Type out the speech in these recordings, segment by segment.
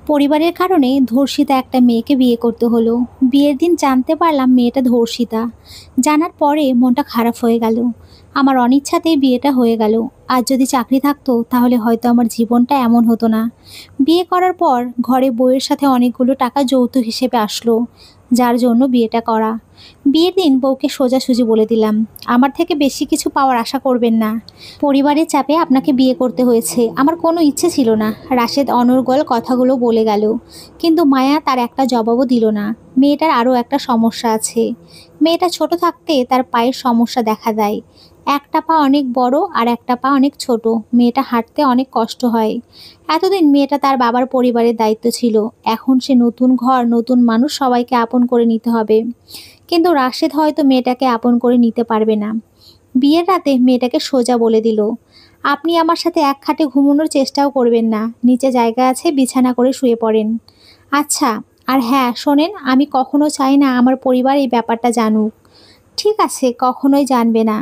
পরিবারের কারণে ধর্ষিতা একটা মেয়েকে বিয়ে করতে হলো। বিয়ের দিন জানতে পারলাম মেয়েটা ধর্ষিতা। জানার পরে মনটা খারাপ হয়ে গেল। আমার অনিচ্ছাতেই বিয়েটা হয়ে গেল। আজ যদি চাকরি থাকতো তাহলে হয়তো আমার জীবনটা এমন হতো না। বিয়ে করার পর ঘরে বউয়ের সাথে অনেকগুলো টাকা যৌতুক হিসেবে আসলো, যার জন্য বিয়েটা করা। বিয়ের দিন বউকে সোজাসুজি বলে দিলাম, আমার থেকে বেশি কিছু পাওয়ার আশা করবেন না। পরিবারের চাপে আপনাকে বিয়ে করতে হয়েছে, আমার কোনো ইচ্ছে ছিল না। রাশেদ অনর্গল কথাগুলো বলে গেল, কিন্তু মায়া তার একটা জবাবও দিল না। মেয়েটার আরও একটা সমস্যা আছে। মেয়েটা ছোট থাকতে তার পায়ের সমস্যা দেখা দেয়। একটা পা অনেক বড় আর একটা পা অনেক ছোট। মেয়েটা হাঁটতে অনেক কষ্ট হয়। এতদিন মেয়েটা তার বাবার পরিবারের দায়িত্ব ছিল। এখন সে নতুন ঘর, নতুন মানুষ, সবাইকে আপন করে নিতে হবে। কিন্তু রাশেদ হয়তো মেয়েটাকে আপন করে নিতে পারবে না। বিয়ের রাতে মেয়েটাকে সোজা বলে দিল, আপনি আমার সাথে এক খাটে ঘুমানোর চেষ্টাও করবেন না। নিচে জায়গা আছে, বিছানা করে শুয়ে পড়েন। আচ্ছা, আর হ্যাঁ শোনেন, আমি কখনো চাই না আমার পরিবার এই ব্যাপারটা জানুক। ঠিক আছে, কখনোই জানবে না।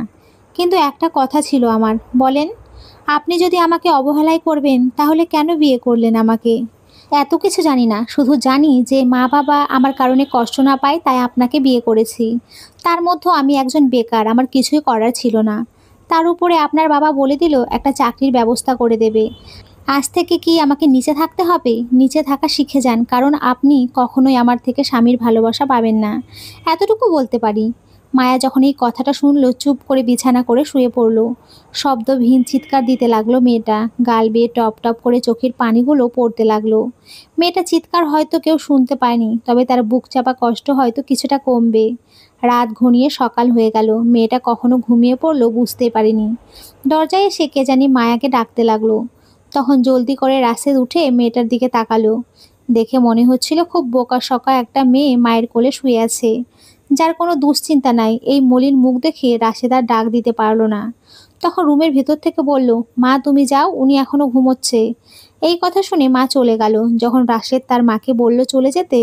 কিন্তু একটা কথা ছিল আমার, বলেন। আপনি যদি আমাকে অবহেলাই করবেন তাহলে কেন বিয়ে করলেন আমাকে? এত কিছু জানি না, শুধু জানি যে মা বাবা আমার কারণে কষ্ট না পায় তাই আপনাকে বিয়ে করেছি। তার মধ্যেও আমি একজন বেকার, আমার কিছুই করার ছিল না। তার উপরে আপনার বাবা বলে দিল একটা চাকরির ব্যবস্থা করে দেবে। আজ থেকে কি আমাকে নিচে থাকতে হবে? নিচে থাকা শিখে যান, কারণ আপনি কখনোই আমার থেকে স্বামীর ভালোবাসা পাবেন না। এতটুকু বলতে পারি। মায়া যখন এই কথাটা শুনলো চুপ করে বিছানা করে শুয়ে পড়ল। শব্দহীন চিৎকার দিতে লাগলো মেয়েটা। গাল বেয়ে টপ টপ করে চোখের পানিগুলো পড়তে লাগলো। মেয়েটা চিৎকার হয়তো কেউ শুনতে পায়নি, তবে তার বুক চাপা কষ্ট হয়তো কিছুটা কমবে। রাত ঘনিয়ে সকাল হয়ে গেল। মেয়েটা কখনো ঘুমিয়ে পড়লো বুঝতেই পারেনি। দরজায় এসে কে জানি মায়াকে ডাকতে লাগলো। তখন জলদি করে রাশেদ উঠে মেয়েটার দিকে তাকালো। দেখে মনে হচ্ছিল খুব বোকা-শোকা একটা মেয়ে মায়ের কোলে শুয়ে আছে, যার কোনো দুশ্চিন্তা নাই। এই মলিন মুখ দেখে রাশেদ আর ডাক দিতে পারল না। তখন রুমের ভেতর থেকে বলল, মা তুমি যাও, উনি এখনো ঘুমোচ্ছে। এই কথা শুনে মা চলে গেল। যখন রাশেদ তার মাকে বলল চলে যেতে,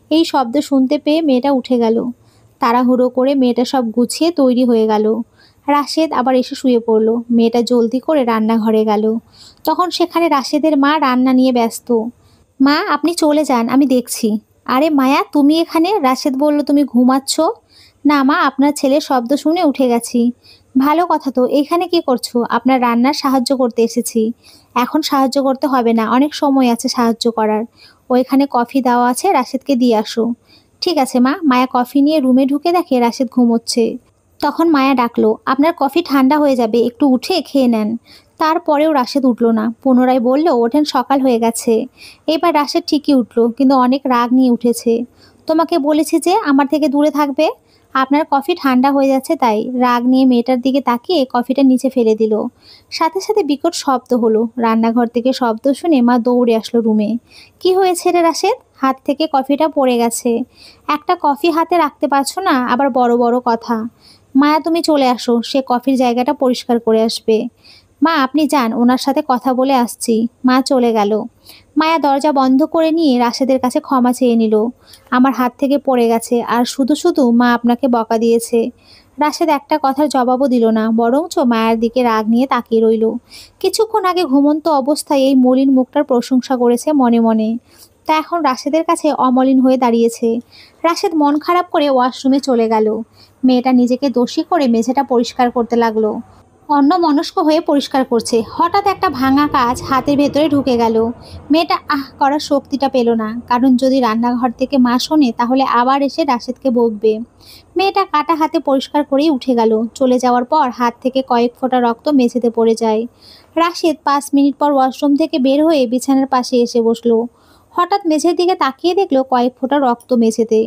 এই শব্দ শুনতে পেয়ে মেয়েটা উঠে গেল। তাড়াহুড়ো করে মেয়েটা সব গুছিয়ে তৈরি হয়ে গেল। রাশেদ আবার এসে শুয়ে পড়ল। মেয়েটা জলদি করে রান্নাঘরে গেল। তখন সেখানে রাশেদের মা রান্না নিয়ে ব্যস্ত। মা আপনি চলে যান, আমি দেখছি। আরে মায়া, তুমি এখানে? রাশেদ বলল, তুমি ঘুমাচ্ছ? না মা, আপনার ছেলের শব্দ শুনে উঠে গেছি। ভালো কথা তো, এখানে কি করছো? আপনার রান্নার সাহায্য করতে এসেছি। এখন সাহায্য করতে হবে না, অনেক সময় আছে সাহায্য করার। ওইখানে কফি দেওয়া আছে, রাশেদকে দিয়ে আসো। ঠিক আছে মা। মায়া কফি নিয়ে রুমে ঢুকে দেখে রাশেদ ঘুমোচ্ছে। তখন মায়া ডাকলো, আপনার কফি ঠান্ডা হয়ে যাবে, একটু উঠে খেয়ে নেন। তারপরেও রাশেদ উঠল না। পুনরায় বলল, ওঠেন, সকাল হয়ে গেছে। এবার রাশেদ ঠিকই উঠল, কিন্তু অনেক রাগ নিয়ে উঠেছে। তোমাকে বলেছি যে আমার থেকে দূরে থাকবে। আপনার কফি ঠান্ডা হয়ে যাচ্ছে তাই। রাগ নিয়ে মেয়েটার দিকে তাকিয়ে কফিটা নিচে ফেলে দিল। সাথে সাথে বিকট শব্দ হলো। রান্নাঘর থেকে শব্দ শুনে মা দৌড়ে আসলো রুমে। কি হয়েছে রে রাশেদ? হাত থেকে কফিটা পড়ে গেছে। একটা কফি হাতে রাখতে পারছো না, আবার বড় বড় কথা। মায়া তুমি চলে আসো, সে কফির জায়গাটা পরিষ্কার করে আসবে। মা আপনি যান, ওনার সাথে কথা বলে আসছি। মা চলে গেল। মায়া দরজা বন্ধ করে নিয়ে রাশেদের কাছে ক্ষমা চেয়ে নিল। আমার হাত থেকে পড়ে গেছে, আর শুধু শুধু মা আপনাকে বকা দিয়েছে। রাশেদ একটা কথার জবাবও দিল না, বরঞ্চ মায়ের দিকে রাগ নিয়ে তাকিয়ে রইল। কিছুক্ষণ আগে ঘুমন্ত অবস্থায় এই মলিন মুখটার প্রশংসা করেছে মনে মনে, তা এখন রাশেদের কাছে অমলিন হয়ে দাঁড়িয়েছে। রাশেদ মন খারাপ করে ওয়াশরুমে চলে গেল। মেয়েটা নিজেকে দোষী করে মেঝেটা পরিষ্কার করতে লাগলো। অন্যমনস্ক হয়ে পরিষ্কার করছে, হঠাৎ একটা ভাঙা কাজ হাতের ভেতরে ঢুকে গেল। মেয়েটা আহ করার শক্তিটা পেল না, কারণ যদি রান্নাঘর থেকে মা শোনে তাহলে আবার এসে রাশেদকে বকবে। মেয়েটা কাটা হাতে পরিষ্কার করেই উঠে গেল। চলে যাওয়ার পর হাত থেকে কয়েক ফোঁটা রক্ত মেঝেতে পড়ে যায়। রাশেদ 5 মিনিট পর ওয়াশরুম থেকে বের হয়ে বিছানার পাশে এসে বসলো। হঠাৎ মেঝের দিকে তাকিয়ে দেখলো কয়েক ফোঁটা রক্ত মেঝেতে।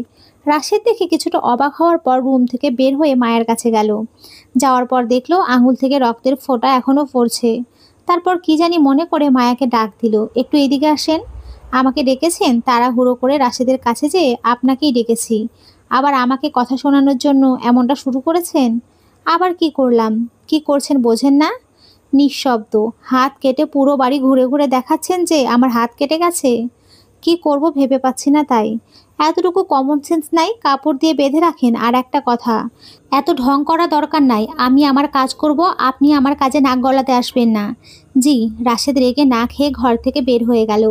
রাশেদ দেখে কিছুটা অবাক হওয়ার পর রুম থেকে বের হয়ে মায়ের কাছে গেল। যাওয়ার পর দেখলো আঙুল থেকে রক্তের ফোঁটা এখনো পড়ছে। তারপর কি জানি মনে করে মায়াকে ডাক দিল, একটু এদিকে আসেন। আমাকে ডেকেছেন? তাড়াহুড়ো করে রাশেদের কাছে যেয়ে আপনাকেই ডেকেছি। আবার আমাকে কথা শোনানোর জন্য এমনটা শুরু করেছেন? আবার কি করলাম? কি করছেন বোঝেন না? নিঃশব্দ। হাত কেটে পুরো বাড়ি ঘুরে ঘুরে দেখাচ্ছেন যে আমার হাত কেটে গেছে। কি করব ভেবে পাচ্ছি না তাই। এতটুকু কমন সেন্স নাই? কাপড় দিয়ে বেঁধে রাখেন। আর একটা কথা, এত ঢং করা দরকার নাই। আমি আমার কাজ করব, আপনি আমার কাজে নাক গলাতে আসবেন না। জি। রাশেদ রেগে না খেয়ে ঘর থেকে বের হয়ে গেল।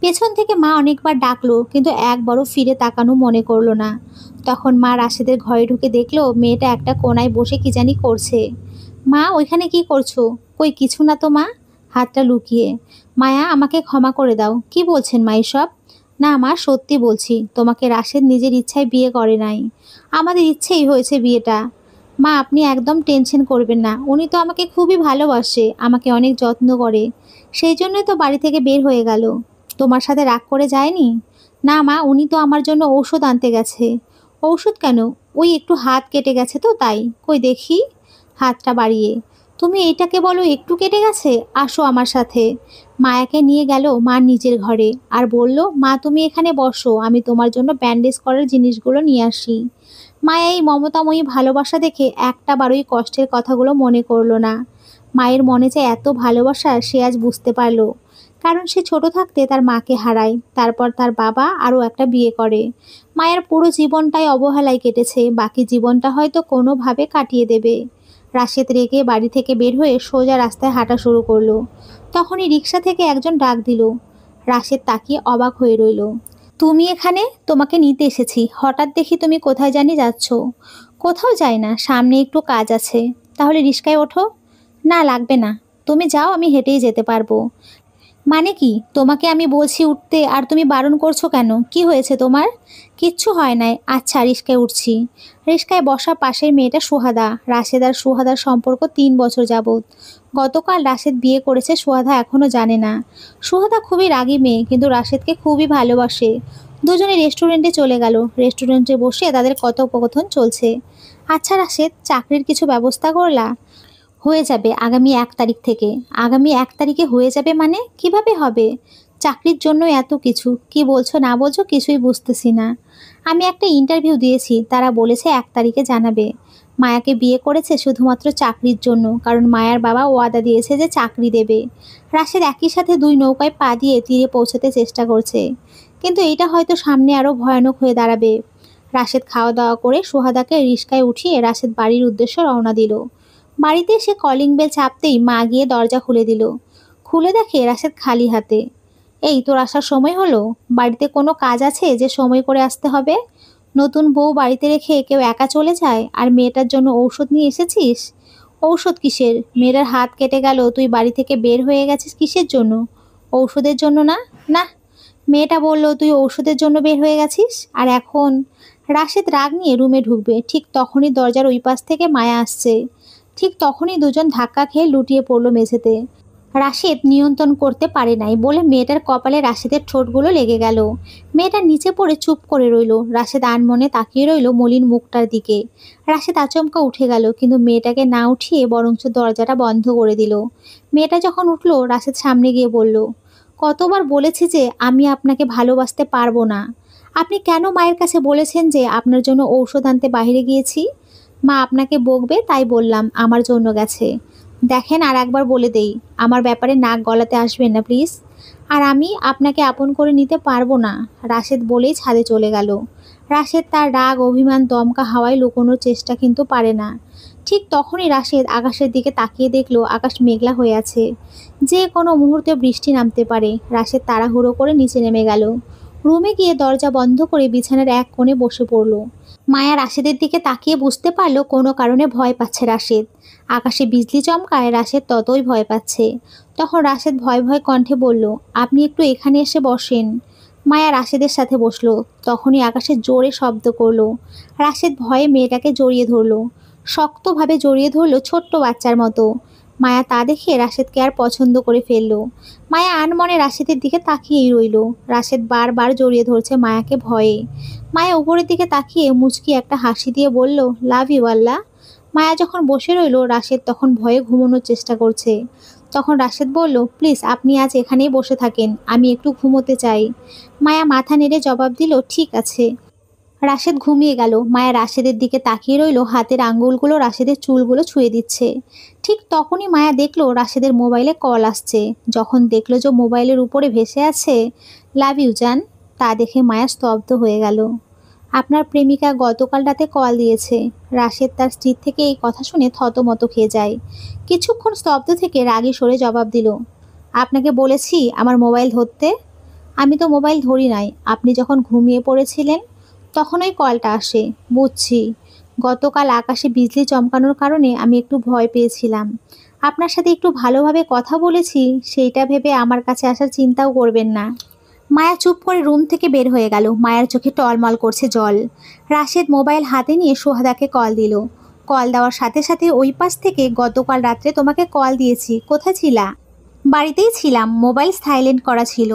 পেছন থেকে মা অনেকবার ডাকলো, কিন্তু একবারও ফিরে তাকানো মনে করলো না। তখন মা রাশেদের ঘরে ঢুকে দেখলো মেয়েটা একটা কোনায় বসে কি জানি করছে। মা, ওইখানে কি করছো? কই কিছু না তো মা। হাতটা লুকিয়ে। মায়া, আমাকে ক্ষমা করে দাও। কি বলছেন মা এসব? না মা, সত্যি বলছি, তোমাকে রাশেদ নিজের ইচ্ছায় বিয়ে করে নাই। আমাদের ইচ্ছেই হয়েছে বিয়েটা। মা, আপনি একদম টেনশন করবেন না। উনি তো আমাকে খুবই ভালোবাসে, আমাকে অনেক যত্ন করে। সেই জন্যই তো বাড়ি থেকে বের হয়ে গেল। তোমার সাথে রাগ করে যায়নি? না মা, উনি তো আমার জন্য ঔষধ আনতে গেছে। ঔষধ কেন? ওই একটু হাত কেটে গেছে তো তাই। কই দেখি। হাতটা বাড়িয়ে। তুমি এইটাকে বলো একটু কেটে গেছে? আসো আমার সাথে। মায়াকে নিয়ে গেল মার নিজের ঘরে আর বলল, মা তুমি এখানে বসো, আমি তোমার জন্য ব্যান্ডেজ করার জিনিসগুলো নিয়ে আসি। মায়া এই মমতাময়ী ভালোবাসা দেখে একটা বারোই কষ্টের কথাগুলো মনে করলো না। মায়ের মনে যে এত ভালোবাসা সে আজ বুঝতে পারলো। কারণ সে ছোট থাকতে তার মাকে হারায়, তারপর তার বাবা আরও একটা বিয়ে করে। মায়ের পুরো জীবনটাই অবহেলায় কেটেছে, বাকি জীবনটা হয়তো কোনোভাবে কাটিয়ে দেবে। রাশেদ রেগে বাড়ি থেকে বের হয়ে সোজা রাস্তায় হাঁটা শুরু করলো। তখনই রিক্সা থেকে একজন ডাক দিল। রাশেদ তাকিয়ে অবাক হয়ে রইল। তুমি এখানে? তোমাকে নিতে এসেছি। হঠাৎ দেখি তুমি কোথায় জানি যাচ্ছ। কোথাও যাই না, সামনে একটু কাজ আছে। তাহলে রিক্সায় ওঠো। না লাগবে না, তুমি যাও, আমি হেঁটেই যেতে পারবো। মানে কি? তোমাকে আমি বলছি উঠতে আর তুমি বারণ করছো কেন? কি হয়েছে তোমার? কিচ্ছু হয় নাই। আচ্ছা, রিস্কায় উঠছি। রিস্কায় বসা পাশের মেয়েটা সুহাদা। রাশেদ আর সুহাদার সম্পর্ক 3 বছর যাবৎ। গতকাল রাশেদ বিয়ে করেছে, সুহাদা এখনও জানে না। সুহাদা খুবই রাগী মেয়ে, কিন্তু রাশেদকে খুবই ভালোবাসে। দুজনে রেস্টুরেন্টে চলে গেল। রেস্টুরেন্টে বসে তাদের কথোপকথন চলছে। আচ্ছা রাশেদ, চাকরির কিছু ব্যবস্থা করলা? হয়ে যাবে আগামী 1 তারিখ থেকে। আগামী 1 তারিখে হয়ে যাবে মানে? কিভাবে হবে? চাকরির জন্য এত কিছু, কি বলছো না বলছো কিছুই বুঝতেছি না। আমি একটা ইন্টারভিউ দিয়েছি, তারা বলেছে 1 তারিখে জানাবে। মায়াকে বিয়ে করেছে শুধুমাত্র চাকরির জন্য, কারণ মায়ার বাবা ওয়াদা দিয়েছে যে চাকরি দেবে। রাশেদ একই সাথে 2 নৌকায় পা দিয়ে তীরে পৌঁছাতে চেষ্টা করছে, কিন্তু এটা হয়তো সামনে আরও ভয়ানক হয়ে দাঁড়াবে। রাশেদ খাওয়া দাওয়া করে সুহাদাকে রিস্কায় উঠিয়ে রাশেদ বাড়ির উদ্দেশ্যে রওনা দিল। বাড়িতে এসে কলিং বেল চাপতেই মা গিয়ে দরজা খুলে দিল। খুলে দেখে রাশেদ খালি হাতে। এই তোর আসার সময় হলো? বাড়িতে কোনো কাজ আছে যে সময় করে আসতে হবে? নতুন বউ বাড়িতে রেখে কেউ একা চলে যায়? আর মেয়েটার জন্য ঔষধ নিয়ে এসেছিস? ঔষধ কিসের? মেয়েটার হাত কেটে গেল, তুই বাড়ি থেকে বের হয়ে গেছিস কিসের জন্য? ঔষধের জন্য না? না। মেয়েটা বলল তুই ঔষধের জন্য বের হয়ে গেছিস, আর এখন? রাশেদ রাগ নিয়ে রুমে ঢুকবে, ঠিক তখনই দরজার ওই পাশ থেকে মায়া আসছে। ঠিক তখনই দুজন ধাক্কা খেয়ে লুটিয়ে পড়ল মেঝেতে। রাশেদ নিয়ন্ত্রণ করতে পারে নাই বলে মেয়েটার কপালে রাশেদের ঠোঁটগুলো লেগে গেল। মেয়েটা নিচে পড়ে চুপ করে রইল। রাশেদ আনমনে তাকিয়ে রইল মলিন মুখটার দিকে। রাশেদ আচমকা উঠে গেল, কিন্তু মেয়েটাকে না উঠিয়ে বরঞ্চ দরজাটা বন্ধ করে দিল। মেয়েটা যখন উঠল, রাশেদ সামনে গিয়ে বলল, কতবার বলেছি যে আমি আপনাকে ভালোবাসতে পারবো না। আপনি কেন মায়ের কাছে বলেছেন যে আপনার জন্য ঔষধ আনতে বাইরে গিয়েছি? মা আপনাকে বকবে তাই বললাম আমার জন্য গেছে। দেখেন, আর একবার বলে দেই, আমার ব্যাপারে নাক গলাতে আসবেন না প্লিজ। আর আমি আপনাকে আপন করে নিতে পারবো না। রাশেদ বলেই ছাদে চলে গেল। রাশেদ তার রাগ অভিমান দমকা হাওয়ায় লুকোনোর চেষ্টা কিন্তু পারে না। ঠিক তখনই রাশেদ আকাশের দিকে তাকিয়ে দেখলো আকাশ মেঘলা হয়ে আছে, যে কোনো মুহূর্তে বৃষ্টি নামতে পারে। রাশেদ তাড়াহুড়ো করে নিচে নেমে গেল। রুমে গিয়ে দরজা বন্ধ করে বিছানার এক কোণে বসে পড়ল। মায়া রাশেদের দিকে তাকিয়ে বুঝতে পারল কোনো কারণে ভয় পাচ্ছে রাশেদ। আকাশে বিজলি চমকায়, রাশেদ ততই ভয় পাচ্ছে। তখন রাশেদ ভয় ভয় কণ্ঠে বলল, আপনি একটু এখানে এসে বসেন। মায়া রাশেদের সাথে বসলো। তখনই আকাশে জোরে শব্দ করলো। রাশেদ ভয়ে মেয়েটাকে জড়িয়ে ধরলো, শক্তভাবে জড়িয়ে ধরলো, ছোট্ট বাচ্চার মতো। মায়া তা দেখে রাশেদকে আর পছন্দ করে ফেললো। মায়া আনমনে রাশেদের দিকে তাকিয়েই রইল। রাশেদ বারবার জড়িয়ে ধরছে মায়াকে ভয়ে। মায়া উপরের দিকে তাকিয়ে মুচকি একটা হাসি দিয়ে বলল, লাভ ইউ আল্লাহ। মায়া যখন বসে রইল, রাশেদ তখন ভয়ে ঘুমানোর চেষ্টা করছে। তখন রাশেদ বলল, প্লিজ আপনি আজ এখানেই বসে থাকেন, আমি একটু ঘুমোতে চাই। মায়া মাথা নেড়ে জবাব দিল, ঠিক আছে। রাশেদ ঘুমিয়ে গেল। মায়া রাশেদের দিকে তাকিয়ে রইল, হাতের আঙ্গুলগুলো রাশেদের চুলগুলো ছুঁয়ে দিচ্ছে। ঠিক তখনই মায়া দেখলো রাশেদের মোবাইলে কল আসছে। যখন দেখলো যে মোবাইলের উপরে ভেসে আছে, লাভ ইউ জান। তা দেখে মায়া স্তব্ধ হয়ে গেল। আপনার প্রেমিকা গতকাল রাতে কল দিয়েছে। রাশেদ তার স্ত্রীর থেকে এই কথা শুনে থতমত খেয়ে যায়। কিছুক্ষণ স্তব্ধ থেকে রাগী স্বরে জবাব দিল, আপনাকে বলেছি আমার মোবাইল ধরতে। আমি তো মোবাইল ধরি নাই, আপনি যখন ঘুমিয়ে পড়েছিলেন তখনই কলটা আসে। বুঝছি, গতকাল আকাশে বিজলি চমকানোর কারণে আমি একটু ভয় পেয়েছিলাম। আপনার সাথে একটু ভালোভাবে কথা বলেছি, সেইটা ভেবে আমার কাছে আসার চিন্তাও করবেন না। মায়া চুপ করে রুম থেকে বের হয়ে গেল। মায়ার চোখে টলমল করছে জল। রাশেদ মোবাইল হাতে নিয়ে সোহাদাকে কল দিল। কল দেওয়ার সাথে সাথে ওই পাশ থেকে, গতকাল রাত্রে তোমাকে কল দিয়েছি, কোথায় ছিলা? বাড়িতেই ছিলাম, মোবাইল সাইলেন্ট করা ছিল।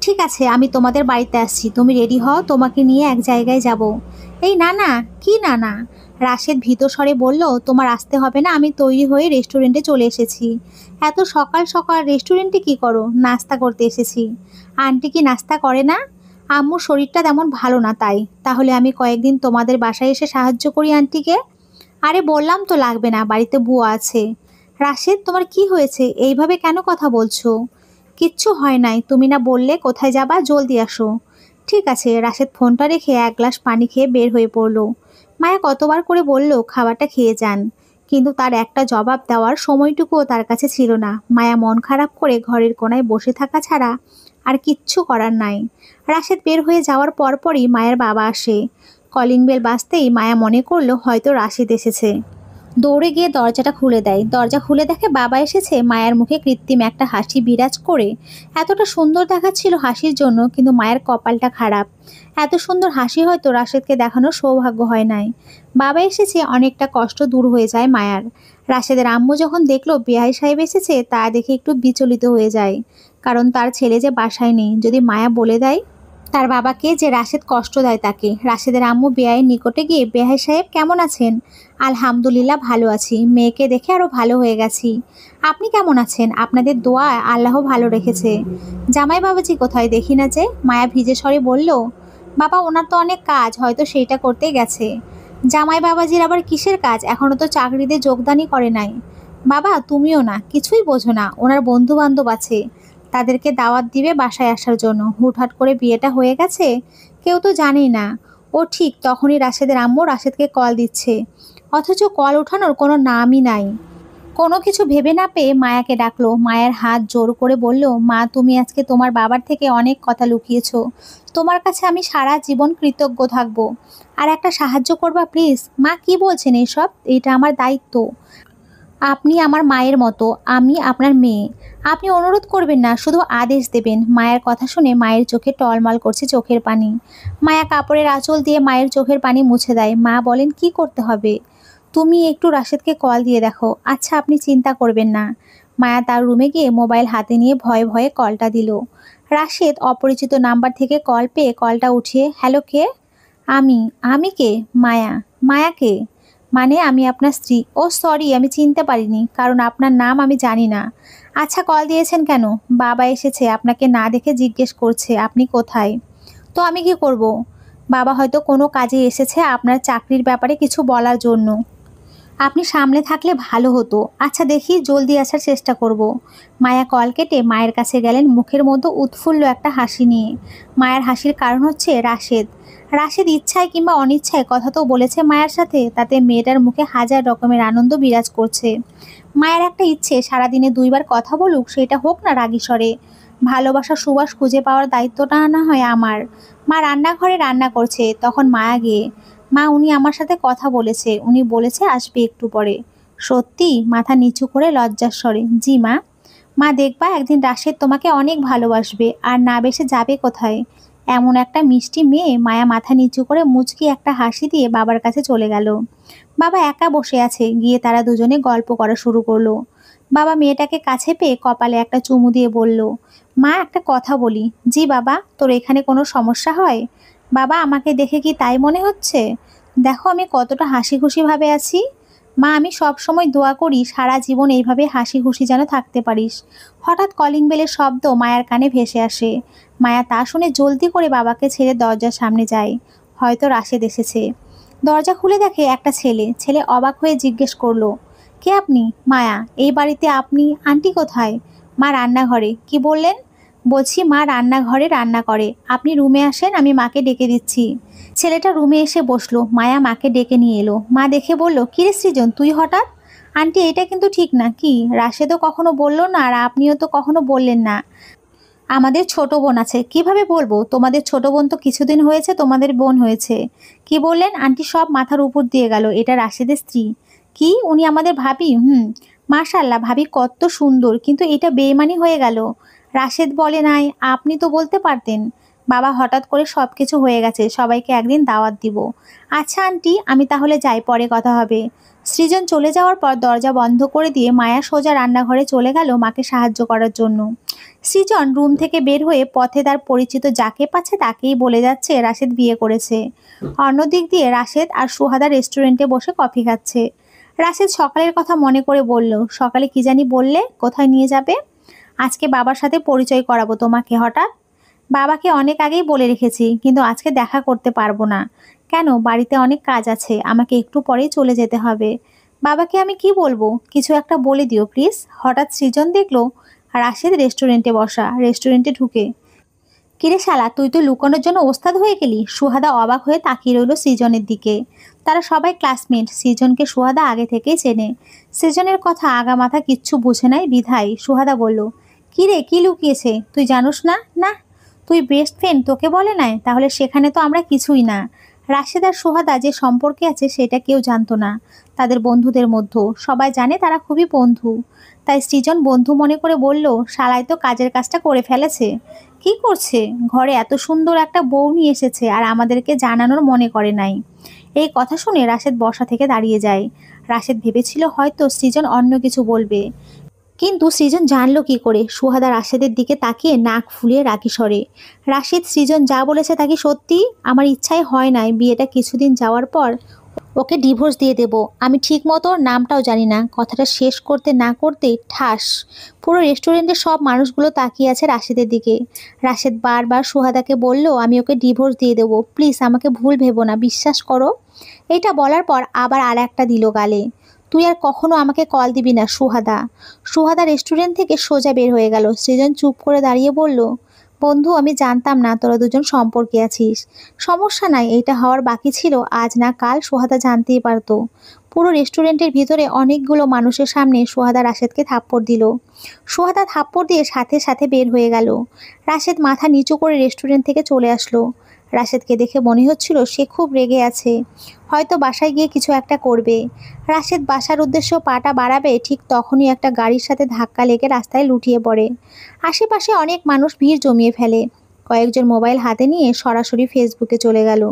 ঠিক আছে, আমি তোমাদের বাড়িতে আসছি, তুমি রেডি হও, তোমাকে নিয়ে এক জায়গায় যাব। এই না না। কি না না? রাশেদ ভীত স্বরে বলল, তোমার আসতে হবে না, আমি তৈরি হয়ে রেস্টুরেন্টে চলে এসেছি। এত সকাল সকাল রেস্টুরেন্টে কি করো? নাস্তা করতে এসেছি। আন্টি কি নাস্তা করে না? আম্মুর শরীরটা তেমন ভালো না তাই। তাহলে আমি কয়েকদিন তোমাদের বাসায় এসে সাহায্য করি আন্টিকে। আরে বললাম তো লাগবে না, বাড়িতে বুয়া আছে। রাশেদ, তোমার কি হয়েছে? এইভাবে কেন কথা বলছো? কিচ্ছু হয় নাই, তুমি না বললে কোথায় যাবা, জলদি আসো। ঠিক আছে। রাশেদ ফোনটা রেখে এক গ্লাস পানি খেয়ে বের হয়ে পড়ল। মায়া কতবার করে বলল খাবারটা খেয়ে যান, কিন্তু তার একটা জবাব দেওয়ার সময়টুকুও তার কাছে ছিল না। মায়া মন খারাপ করে ঘরের কোনায় বসে থাকা ছাড়া আর কিচ্ছু করার নাই। রাশেদ বের হয়ে যাওয়ার পরপরই মায়ের বাবা আসে। কলিং বেল বাজতেই মায়া মনে করলো হয়তো রাশেদ এসেছে। দৌড়ে গিয়ে দরজাটা খুলে দেয়। দরজা খুলে দেখে বাবা এসেছে। মায়ের মুখে কৃত্রিম একটা হাসি বিরাজ করে। এতটা সুন্দর দেখাচ্ছিল হাসির জন্য, কিন্তু মায়ের কপালটা খারাপ। এত সুন্দর হাসি হয়তো রাশেদকে দেখানোর সৌভাগ্য হয় নাই। বাবা এসেছে, অনেকটা কষ্ট দূর হয়ে যায় মায়ার। রাশেদের আম্মু যখন দেখলো বেহাই সাহেব এসেছে, তা দেখে একটু বিচলিত হয়ে যায়, কারণ তার ছেলে যে বাসায় নেই। যদি মায়া বলে দেয় তার বাবাকে যে রাশেদ কষ্ট দেয় তাকে। রাশেদের আম্মু বেআইয়ের নিকটে গিয়ে, বেহাই সাহেব কেমন আছেন? আলহামদুলিল্লাহ ভালো আছি, মেয়েকে দেখে আরও ভালো হয়ে গেছি। আপনি কেমন আছেন? আপনাদের দোয়া আল্লাহ ভালো রেখেছে। জামাই বাবাজি কোথায়, দেখি না যে? মায়া ভিজে স্বরে বলল, বাবা ওনার তো অনেক কাজ, হয়তো সেইটা করতেই গেছে। জামাই বাবাজির আবার কিসের কাজ? এখনও তো চাকরিতে যোগদানই করে নাই। বাবা তুমিও না, কিছুই বোঝো না। ওনার বন্ধু বান্ধব আছে, তাদেরকে দাওয়াত দিবে বাসায় আসার জন্য। হুটহাট করে বিয়েটা হয়ে গেছে, কেউ তো জানেই না। ও ঠিক তখনই রাশেদের আম্মু রাশেদকে কল দিচ্ছে, অথচ কল ওঠানোর কোনো নামই নাই। কোনো কিছু ভেবে না পেয়ে মায়াকে ডাকলো। মায়ের হাত জোর করে বলল, মা তুমি আজকে তোমার বাবার থেকে অনেক কথা লুকিয়েছো। তোমার কাছে আমি সারা জীবন কৃতজ্ঞ থাকবো। আর একটা সাহায্য করবা প্লিজ? মা কি বলছেন এইসব? এটা আমার দায়িত্ব। আপনি আমার মায়ের মতো, আমি আপনার মেয়ে। আপনি অনুরোধ করবেন না, শুধু আদেশ দেবেন। মায়ের কথা শুনে মায়ের চোখে টলমল করছে চোখের পানি। মায়া কাপড়ের আঁচল দিয়ে মায়ের চোখের পানি মুছে দেয়। মা বলেন, কি করতে হবে? তুমি একটু রাশেদকে কল দিয়ে দেখো। আচ্ছা, আপনি চিন্তা করবেন না। মায়া তার রুমে গিয়ে মোবাইল হাতে নিয়ে ভয়ে ভয়ে কলটা দিল। রাশেদ অপরিচিত নাম্বার থেকে কল পেয়ে কলটা উঠিয়ে, হ্যালো কে? আমি। আমি কে? মায়া। মায়া কে? মানে আমি আপনার স্ত্রী। ও সরি, আমি চিনতে পারিনি, কারণ আপনার নাম আমি জানি না। আচ্ছা, কল দিয়েছেন কেন? বাবা এসেছে, আপনাকে না দেখে জিজ্ঞেস করছে আপনি কোথায়। তো আমি কি করব? বাবা হয়তো কোনো কাজে এসেছে আপনার চাকরির ব্যাপারে কিছু বলার জন্য। আপনি সামনে থাকলে ভালো হতো। আচ্ছা দেখি, জলদি আসার চেষ্টা করব। মায়া কল কেটে মায়ের কাছে গেলেন, মুখের মধ্যে উৎফুল্ল একটা হাসি নিয়ে। মায়ের হাসির কারণ হচ্ছে রাশেদ। রাশেদ ইচ্ছায় কিংবা অনিচ্ছায় কথা তো বলেছে মায়ের সাথে, তাতে মেয়েটার মুখে হাজার রকমের আনন্দ বিরাজ করছে। মায়ের একটা ইচ্ছে, সারাদিনে দুইবার কথা বলুক, সেটা হোক না রাগী স্বরে। ভালোবাসার সুবাস খুঁজে পাওয়ার দায়িত্বটা না হয় আমার। মা রান্নাঘরে রান্না করছে, তখন মায়া গিয়ে, মা উনি আমার সাথে কথা বলেছে, উনি বলেছে আসবে একটু পরে। সত্যি? মাথা নিচু করে লজ্জার স্বরে, জি মা। মা দেখবা একদিন রাশেদ তোমাকে অনেক ভালোবাসবে, আর না বেসে যাবে কোথায়। এমন একটা মিষ্টি মেয়ে। মায়া মাথা নিচু করে মুচকি একটা হাসি দিয়ে বাবার কাছে চলে গেল। বাবা একা বসে আছে, গিয়ে তারা দুজনে গল্প করা শুরু করলো। বাবা মেয়েটাকে কাছে পেয়ে কপালে একটা চুমু দিয়ে বলল, মা একটা কথা বলি। জি বাবা, তোর এখানে কোনো সমস্যা হয়? বাবা আমাকে দেখে কি তাই মনে হচ্ছে? দেখো আমি কতটা হাসি খুশিভাবে আছি। মা আমি সব সময় দোয়া করি সারা জীবন এইভাবে হাসি খুশি যেন থাকতে পারিস। হঠাৎ কলিং বেলের শব্দ মায়ার কানে ভেসে আসে। মায়া তা শুনে জলদি করে বাবাকে ছেড়ে দরজার সামনে যায়। হয়তো রাশেদ এসেছে। দরজা খুলে দেখে একটা ছেলে। ছেলে অবাক হয়ে জিজ্ঞেস করলো, কে আপনি? মায়া, এই বাড়িতে আপনি? আন্টি কোথায়? মা রান্নাঘরে। কি বললেন? বলছি মা রান্নাঘরে রান্না করে, আপনি রুমে আসেন, আমি মাকে ডেকে দিচ্ছি। ছেলেটা রুমে এসে বসলো। মায়া মাকে ডেকে নিয়ে এলো। মা দেখে বলল, কিরে সৃজন, তুই হঠাৎ? আন্টি, এটা কিন্তু ঠিক না। কি, রাশেদও কখনো বললো না, আর আপনিও তো কখনো বললেন না। আমাদের ছোট বোন আছে, কিভাবে বলবো? তোমাদের ছোট বোন তো কিছুদিন হয়েছে তোমাদের বোন হয়েছে। কি বললেন? আন্টি সব মাথার উপর দিয়ে গেল। এটা রাশেদের স্ত্রী। কি, উনি আমাদের ভাবি? মাশাআল্লাহ, ভাবি কত সুন্দর, কিন্তু এটা বেইমানি হয়ে গেল। রাশেদ বলে নাই, আপনি তো বলতে পারতেন। বাবা, হঠাৎ করে সব কিছু হয়ে গেছে, সবাইকে একদিন দাওয়াত দিব। আচ্ছা আন্টি, আমি তাহলে যাই, পরে কথা হবে। সৃজন চলে যাওয়ার পর দরজা বন্ধ করে দিয়ে মায়া সোজা রান্নাঘরে চলে গেল মাকে সাহায্য করার জন্য। সৃজন রুম থেকে বের হয়ে পথে তার পরিচিত যাকে পাচ্ছে তাকেই বলে যাচ্ছে রাশেদ বিয়ে করেছে। অন্যদিক দিয়ে রাশেদ আর সুহাদা রেস্টুরেন্টে বসে কফি খাচ্ছে। রাশেদ সকালের কথা মনে করে বলল, সকালে কি জানি বললে, কোথায় নিয়ে যাবে? আজকে বাবার সাথে পরিচয় করাবো তোমাকে। হঠাৎ? বাবাকে অনেক আগেই বলে রেখেছি, কিন্তু আজকে দেখা করতে পারবো না। কেন? বাড়িতে অনেক কাজ আছে, আমাকে একটু পরেই চলে যেতে হবে। বাবাকে আমি কি বলবো? কিছু একটা বলে দিও প্লিজ। হঠাৎ সৃজন দেখলো রাশেদ রেস্টুরেন্টে বসা। রেস্টুরেন্টে ঢুকে, কিরে শালা, তুই তো লুকানোর জন্য ওস্তাদ হয়ে গেলি। সুহাদা অবাক হয়ে তাকিয়ে রইল সৃজনের দিকে। তারা সবাই ক্লাসমেট, সৃজনকে সুহাদা আগে থেকেই চেনে। সৃজনের কথা আগা মাথা কিচ্ছু বুঝে নাই বিধায় সুহাদা বলল, কিরে, কি লুকিয়েছে? তুই জানোস না? না। তুই বেস্ট ফ্রেন্ড, তোকে বলে নাই? তাহলে সেখানে তো আমরা কিছুই না। রাশেদ আর সুহাদা যে সম্পর্কে আছে সেটা কেউ জানতো না। তাদের বন্ধুদের মধ্যে সবাই জানে তারা খুবই বন্ধু। তাই সৃজন বন্ধু মনে করে বলল, শালাই তো কাজের কাজটা করে ফেলেছে। কি করছে? ঘরে এত সুন্দর একটা বউ নিয়ে এসেছে আর আমাদেরকে জানানোর মনে করে নাই। এই কথা শুনে রাশেদ বসা থেকে দাঁড়িয়ে যায়। রাশেদ ভেবেছিল হয়তো সৃজন অন্য কিছু বলবে, কিন্তু সৃজন জানলো কি করে? সুহাদা রাশেদের দিকে তাকিয়ে নাক ফুলিয়ে রাগী স্বরে, রাশেদ, সৃজন যা বলেছে তা কি সত্যি? আমার ইচ্ছাই হয় নাই বিয়েটা কিছুদিন যাওয়ার পর ওকে ডিভোর্স দিয়ে দেব। আমি ঠিক মতো ওর নামটাও জানি না। কথাটা শেষ করতে না করতেই ঠাস। পুরো রেস্টুরেন্টের সব মানুষগুলো তাকিয়ে আছে রাশেদের দিকে। রাশেদ বারবার সুহাদাকে বলল, আমি ওকে ডিভোর্স দিয়ে দেবো, প্লিজ আমাকে ভুল ভেবো না, বিশ্বাস করো। এটা বলার পর আবার আর একটা দিল গালে, তুই আর কখনো আমাকে কল দিবি না সুহাদা। সুহাদা রেস্টুরেন্ট থেকে সোজা বের হয়ে গেল। সৃজন চুপ করে দাঁড়িয়ে বলল, বন্ধু, আমি জানতাম না তোরা দুজন সম্পর্কে আছিস। সমস্যা নাই, এটা হওয়ার বাকি ছিল, আজ না কাল সোহাদা জানতেই পারতো। পুরো রেস্টুরেন্টের ভিতরে অনেকগুলো মানুষের সামনে সোহাদা রাশেদকে থাপ্পড় দিল। সোহাদা থাপ্পড় দিয়ে সাথে সাথে বের হয়ে গেল। রাশেদ মাথা নিচু করে রেস্টুরেন্ট থেকে চলে আসলো। রাশেদকে দেখে মনে হচ্ছিল সে খুব রেগে আছে, হয়তো বাসায় গিয়ে কিছু একটা করবে। রাশেদ বাসার উদ্দেশ্য পাটা বাড়াবে, ঠিক তখনই একটা গাড়ির সাথে ধাক্কা লেগে রাস্তায় লুটিয়ে পড়ে। আশেপাশে অনেক মানুষ ভিড় জমিয়ে ফেলে। কয়েকজন মোবাইল হাতে নিয়ে সরাসরি ফেসবুকে চলে গেল,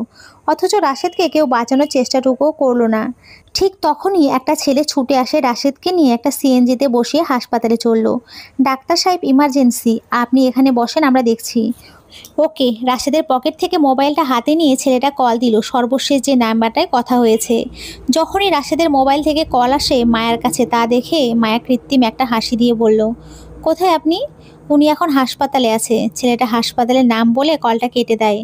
অথচ রাশেদকে কেউ বাঁচানোর চেষ্টাটুকুও করলো না। ঠিক তখনই একটা ছেলে ছুটে আসে, রাশেদকে নিয়ে একটা সিএনজিতে বসিয়ে হাসপাতালে চলল। ডাক্তার সাহেব, ইমার্জেন্সি, আপনি এখানে বসেন, আমরা দেখছি। ওকে। রাশেদের পকেট থেকে মোবাইলটা হাতে নিয়ে ছেলেটা কল দিল সর্বশেষ যে নাম্বারটায় কথা হয়েছে। যখনই রাশেদের মোবাইল থেকে কল আসে মায়ের কাছে, তা দেখে মায়া কৃত্রিম একটা হাসি দিয়ে বলল, কোথায় আপনি? উনি এখন হাসপাতালে আছে। ছেলেটা হাসপাতালের নাম বলে কলটা কেটে দেয়।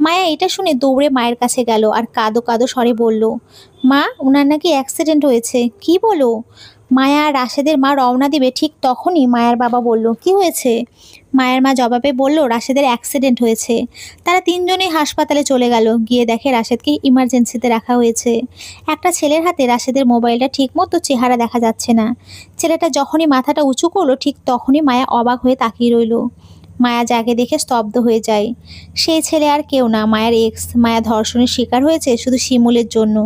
মায়া এটা শুনে দৌড়ে মায়ের কাছে গেল আর কাঁদো কাঁদো স্বরে বলল, মা, ওনার নাকি অ্যাক্সিডেন্ট হয়েছে। কি বলো? মায়া আর রাশেদের মা রওনা দিবে ঠিক তখনই মায়ের বাবা বলল, কি হয়েছে? মায়ের মা জবাবে বলল, রাশেদের অ্যাক্সিডেন্ট হয়েছে। তারা তিনজনেই হাসপাতালে চলে গেল। গিয়ে দেখে রাশেদকে ইমার্জেন্সিতে রাখা হয়েছে। একটা ছেলের হাতে রাশেদের মোবাইলটা ঠিকমতো চেহারা দেখা যাচ্ছে না। ছেলেটা যখনই মাথাটা উঁচু করলো ঠিক তখনই মায়া অবাক হয়ে তাকিয়ে রইল। মায়া যাকে দেখে স্তব্ধ হয়ে যায়। সেই ছেলে আর কেউ না, মায়ার এক্স। মায়া ধর্ষণের শিকার হয়েছে শুধু শিমুলের জন্য।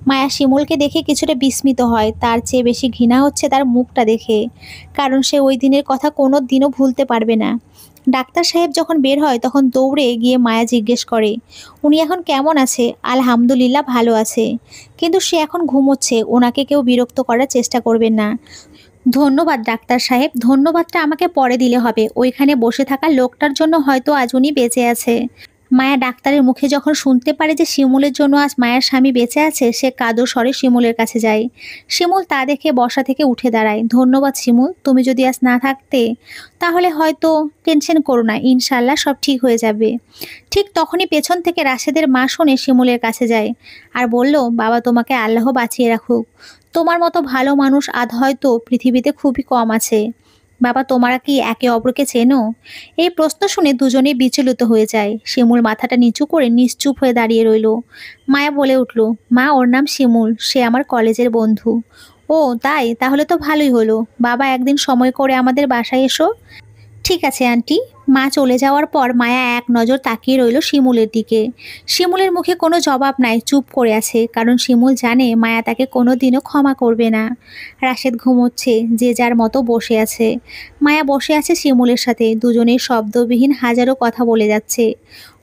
মায়া শিমুলকে দেখে কিছুটা বিস্মিত হয়, তার চেয়ে বেশি ঘৃণা হচ্ছে তার মুখটা দেখে, কারণ সে ওই দিনের কথা কোনো দিনও ভুলতে পারবে না। ডাক্তার সাহেব যখন বের হয় তখন দৌড়ে গিয়ে মায়া জিজ্ঞেস করে, উনি এখন কেমন আছে? আলহামদুলিল্লাহ, ভালো আছে, কিন্তু সে এখন ঘুমোচ্ছে, ওনাকে কেউ বিরক্ত করার চেষ্টা করবেন না। ধন্যবাদ ডাক্তার সাহেব, ধন্যবাদটা আমাকে পরে দিলে হবে। ওইখানে বসে থাকা লোকটার জন্য হয়তো আজ উনি বেঁচে আছে। মায়া ডাক্তারের মুখে যখন শুনতে পারে যে শিমুলের জন্য আজ মায়ের স্বামী বেঁচে আছে, সে কাঁদো স্বরে শিমুলের কাছে যায়। শিমুল তা দেখে বসা থেকে উঠে দাঁড়ায়। ধন্যবাদ শিমুল, তুমি যদি আজ না থাকতে তাহলে হয়তো। টেনশন করো না, ইনশাল্লাহ সব ঠিক হয়ে যাবে। ঠিক তখনই পেছন থেকে রাশেদের মা শুনে শিমুলের কাছে যায় আর বলল, বাবা, তোমাকে আল্লাহ বাঁচিয়ে রাখুক। তোমার মতো ভালো মানুষ আজ হয়তো পৃথিবীতে খুবই কম আছে। বাবা, তোমরা কি একে অপরকে চেনো? এই প্রশ্ন শুনে দুজনেই বিচলিত হয়ে যায়। শিমুল মাথাটা নিচু করে নিশ্চুপ হয়ে দাঁড়িয়ে রইল। মায়া বলে উঠল, মা, ওর নাম শিমুল, সে আমার কলেজের বন্ধু। ও তাই, তাহলে তো ভালোই হলো। বাবা, একদিন সময় করে আমাদের বাসায় এসো। ঠিক আছে আন্টি। মা চলে যাওয়ার পর মায়া এক নজর তাকিয়ে রইল শিমুলের দিকে। শিমুলের মুখে কোনো জবাব নাই, চুপ করে আছে, কারণ শিমুল জানে মায়া তাকে কোনোদিনও ক্ষমা করবে না। রাশেদ ঘুমোচ্ছে, যে যার মতো বসে আছে। মায়া বসে আছে শিমুলের সাথে, দুজনের শব্দবিহীন হাজারো কথা বলে যাচ্ছে।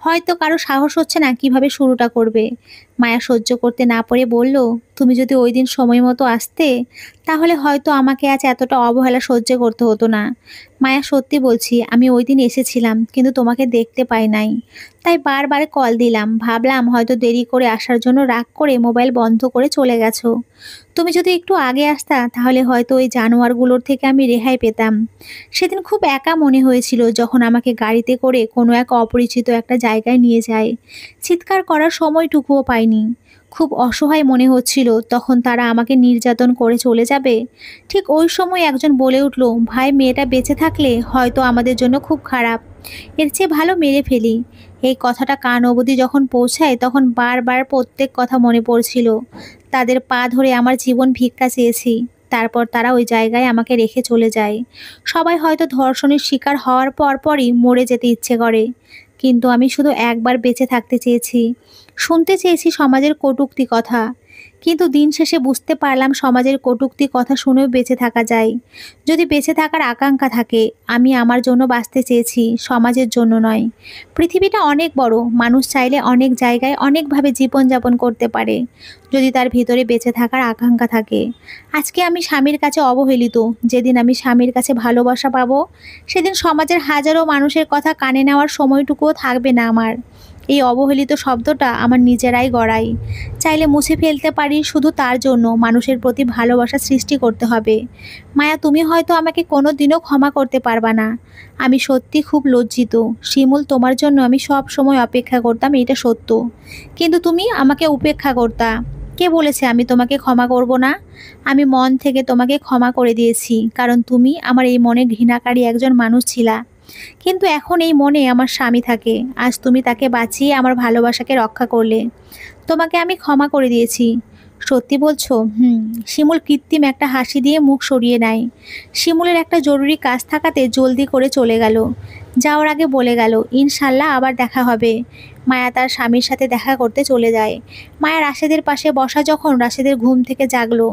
হয়তো কারো সাহস হচ্ছে না কিভাবে শুরুটা করবে। মায়া সহ্য করতে না পেরে বলল, তুমি যদি ওই দিন সময় মতো আসতে, তাহলে হয়তো আমাকে আজ এতটা অবহেলা সহ্য করতে হতো না। মায়া, সত্যি বলছি, আমি ওই দিন এসেছিলাম কিন্তু তোমাকে দেখতে পাই নাই। তাই বারবার কল দিলাম, ভাবলাম হয়তো দেরি করে আসার জন্য রাগ করে মোবাইল বন্ধ করে চলে গেছো। তুমি যদি একটু আগে আসতা তাহলে হয়তো ওই জানোয়ারগুলোর থেকে আমি রেহাই পেতাম। সেদিন খুব একা মনে হয়েছিল যখন আমাকে গাড়িতে করে কোনো এক অপরিচিত একটা জায়গায় নিয়ে যায়। চিৎকার করার সময়টুকুও পাইনি। খুব অসহায় মনে হচ্ছিল তখন তারা আমাকে নির্যাতন করে চলে যাবে। ঠিক ওই সময় একজন বলে উঠল, ভাই, মেয়েটা বেঁচে থাকলে হয়তো আমাদের জন্য খুব খারাপ, এর চেয়ে ভালো মেরে ফেলি। এই কথাটা কান অবধি যখন পৌঁছায় তখন বারবার প্রত্যেক কথা মনে পড়ছিল। তাদের পা ধরে আমার জীবন ভিক্ষা চেয়েছি, তারপর তারা ওই জায়গায় আমাকে রেখে চলে যায়। সবাই হয়তো ধর্ষণের শিকার হওয়ার পরই মরে যেতে ইচ্ছে করে, কিন্তু আমি শুধু একবার বেঁচে থাকতে চেয়েছি, শুনতে চেয়েছি সমাজের কটূক্তি কথা। কিন্তু দিন শেষে বুঝতে পারলাম সমাজের কটূক্তি কথা শুনেও বেঁচে থাকা যায়, যদি বেঁচে থাকার আকাঙ্ক্ষা থাকে। আমি আমার জন্য বাঁচতে চেয়েছি, সমাজের জন্য নয়। পৃথিবীটা অনেক বড়, মানুষ চাইলে অনেক জায়গায় অনেকভাবে জীবনযাপন করতে পারে, যদি তার ভিতরে বেঁচে থাকার আকাঙ্ক্ষা থাকে। আজকে আমি স্বামীর কাছে অবহেলিত, যেদিন আমি স্বামীর কাছে ভালোবাসা পাবো, সেদিন সমাজের হাজারো মানুষের কথা কানে নেওয়ার সময়টুকুও থাকবে না আমার। এই অবহেলিত শব্দটা আমার নিজেরাই গড়াই। চাইলে মুছে ফেলতে পারি, শুধু তার জন্য মানুষের প্রতি ভালোবাসা সৃষ্টি করতে হবে। মায়া, তুমি হয়তো আমাকে কোনো দিনও ক্ষমা করতে পারবা না। আমি সত্যি খুব লজ্জিত। শিমুল, তোমার জন্য আমি সব সময় অপেক্ষা করতাম, এটা সত্য। কিন্তু তুমি আমাকে উপেক্ষা করতা। কে বলেছে আমি তোমাকে ক্ষমা করব না? আমি মন থেকে তোমাকে ক্ষমা করে দিয়েছি, কারণ তুমি আমার এই মনে ঘৃণাকারী একজন মানুষ ছিলা। কিন্তু এখন এই মনে আমার স্বামী থাকে। আজ তুমি তাকে বাঁচিয়ে আমার ভালোবাসাকে রক্ষা করলে, তোমাকে আমি ক্ষমা করে দিয়েছি। সত্যি বলছো? শিমুল কৃত্রিম একটা হাসি দিয়ে মুখ সরিয়ে নেয়। শিমুলের একটা জরুরি কাজ থাকাতে জলদি করে চলে গেল। যাওয়ার আগে বলে গেল, ইনশাল্লাহ আবার দেখা হবে। মায়া তার স্বামীর সাথে দেখা করতে চলে যায়। মায়া রাশেদের পাশে বসা যখন রাশেদের ঘুম থেকে জাগলো,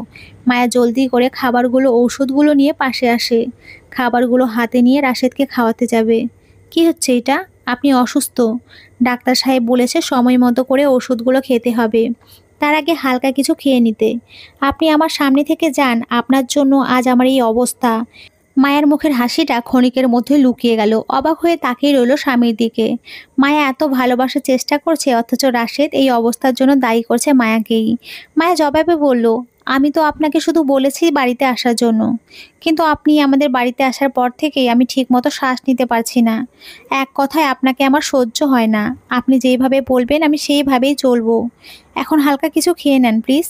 মায়া জলদি করে খাবারগুলো ঔষধগুলো নিয়ে পাশে আসে। খাবারগুলো হাতে নিয়ে রাশেদকে খাওয়াতে যাবে। কি হচ্ছে এটা? আপনি অসুস্থ। ডাক্তার সাহেব বলেছে সময় মতো করে ওষুধগুলো খেতে হবে, তার আগে হালকা কিছু খেয়ে নিতে। আপনি আমার সামনে থেকে যান, আপনার জন্য আজ আমার এই অবস্থা। মায়ের মুখের হাসিটা ক্ষণিকের মধ্যে লুকিয়ে গেল। অবাক হয়ে তাকিয়ে রইল স্বামীর দিকে। মায়া এত ভালোবাসার চেষ্টা করছে, অথচ রাশেদ এই অবস্থার জন্য দায়ী করছে মায়াকেই। মায়া জবাবে বলল, আমি তো আপনাকে শুধু বলেছি বাড়িতে আসার জন্য, কিন্তু আপনি আমাদের বাড়িতে আসার পর থেকেই আমি ঠিকমতো শ্বাস নিতে পারছি না। এক কথায় আপনাকে আমার সহ্য হয় না। আপনি যেইভাবে বলবেন আমি সেইভাবেই চলবো। এখন হালকা কিছু খেয়ে নেন প্লিজ।